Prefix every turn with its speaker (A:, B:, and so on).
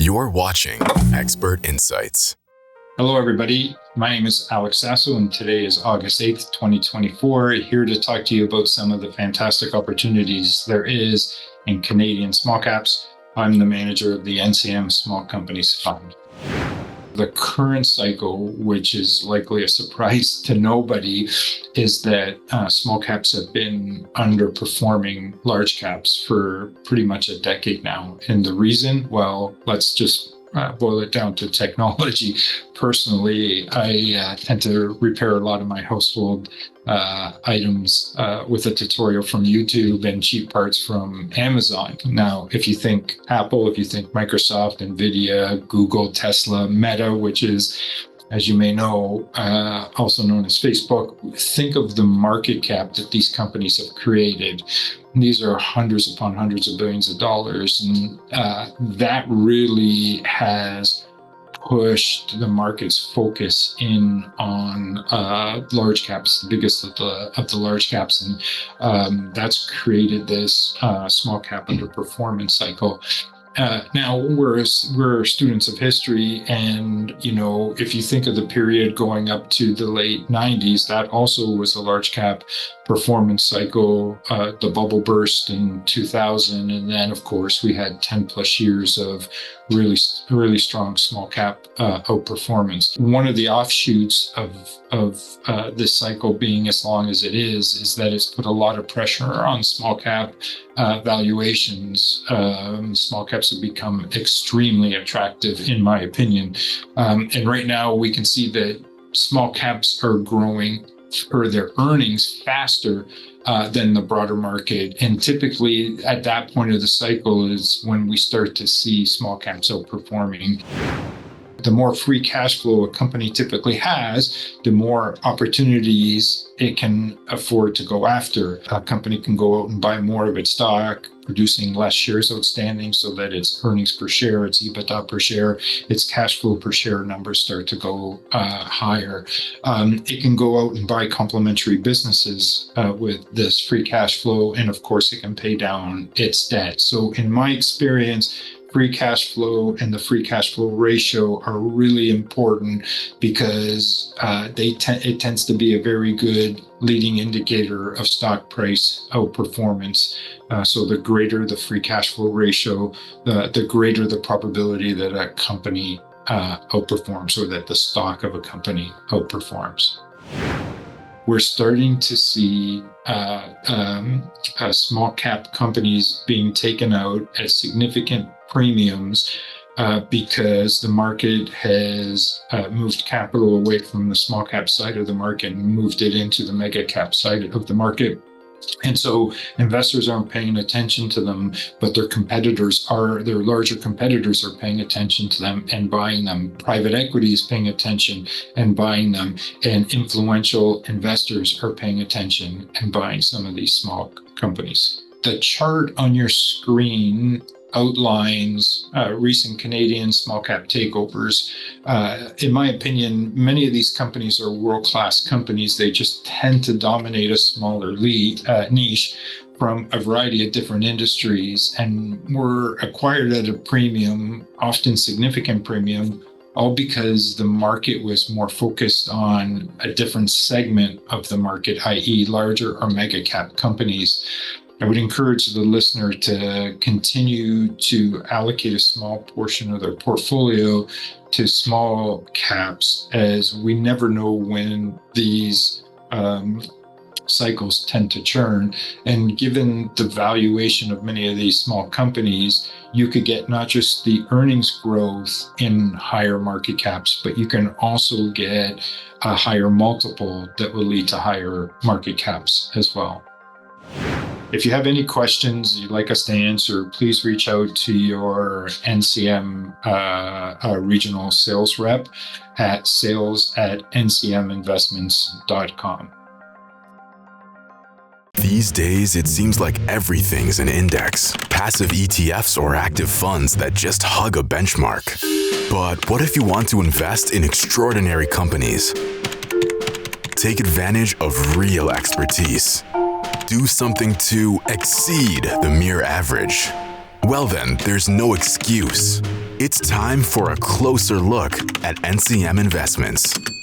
A: You're watching Expert Insights.
B: Hello, everybody. My name is Alex Sasso, and today is August 8th, 2024. Here to talk to you about some of the fantastic opportunities there is in Canadian small caps. I'm the manager of the NCM Small Companies Fund. The current cycle, which is likely a surprise to nobody, is that small caps have been underperforming large caps for pretty much a decade now. And the reason, well, let's just boil it down to technology. Personally, I tend to repair a lot of my household items with a tutorial from YouTube and cheap parts from Amazon. Now, if you think Apple, if you think Microsoft, NVIDIA, Google, Tesla, Meta, which is, as you may know, also known as Facebook, think of the market cap that these companies have created. These are hundreds upon hundreds of billions of dollars, and that really has pushed the market's focus in on large caps, the biggest of the large caps, and that's created this small cap underperformance cycle. Now we're students of history, and if you think of the period going up to the late 90s, that also was a large cap performance cycle. The bubble burst in 2000, and then of course we had 10 plus years of really strong small cap outperformance. One of the offshoots of this cycle being as long as it is that it's put a lot of pressure on small cap valuations. Small caps have become extremely attractive, in my opinion. And right now we can see that small caps are growing for their earnings faster than the broader market. And typically at that point of the cycle is when we start to see small caps outperforming. The more free cash flow a company typically has, the more opportunities it can afford to go after. A company can go out and buy more of its stock, producing less shares outstanding so that its earnings per share, its EBITDA per share, its cash flow per share numbers start to go higher. It can go out and buy complementary businesses with this free cash flow, and of course it can pay down its debt. So in my experience, free cash flow and the free cash flow ratio are really important because it tends to be a very good leading indicator of stock price outperformance. So the greater the free cash flow ratio, the greater the probability that a company outperforms, or that the stock of a company outperforms. We're starting to see small cap companies being taken out at significant premiums because the market has moved capital away from the small cap side of the market and moved it into the mega cap side of the market. And so investors aren't paying attention to them, but their larger competitors are paying attention to them and buying them. Private equity is paying attention and buying them, and influential investors are paying attention and buying some of these small companies. The chart on your screen outlines recent Canadian small cap takeovers. In my opinion, many of these companies are world-class companies. They just tend to dominate a smaller niche from a variety of different industries, and were acquired at a premium, often significant premium, all because the market was more focused on a different segment of the market, i.e. larger or mega cap companies. I would encourage the listener to continue to allocate a small portion of their portfolio to small caps, as we never know when these cycles tend to churn. And given the valuation of many of these small companies, you could get not just the earnings growth in higher market caps, but you can also get a higher multiple that will lead to higher market caps as well. If you have any questions you'd like us to answer, please reach out to your NCM regional sales rep at sales@ncminvestments.com.
A: These days, it seems like everything's an index. Passive ETFs or active funds that just hug a benchmark. But what if you want to invest in extraordinary companies? Take advantage of real expertise. Do something to exceed the mere average. Well then, there's no excuse. It's time for a closer look at NCM investments.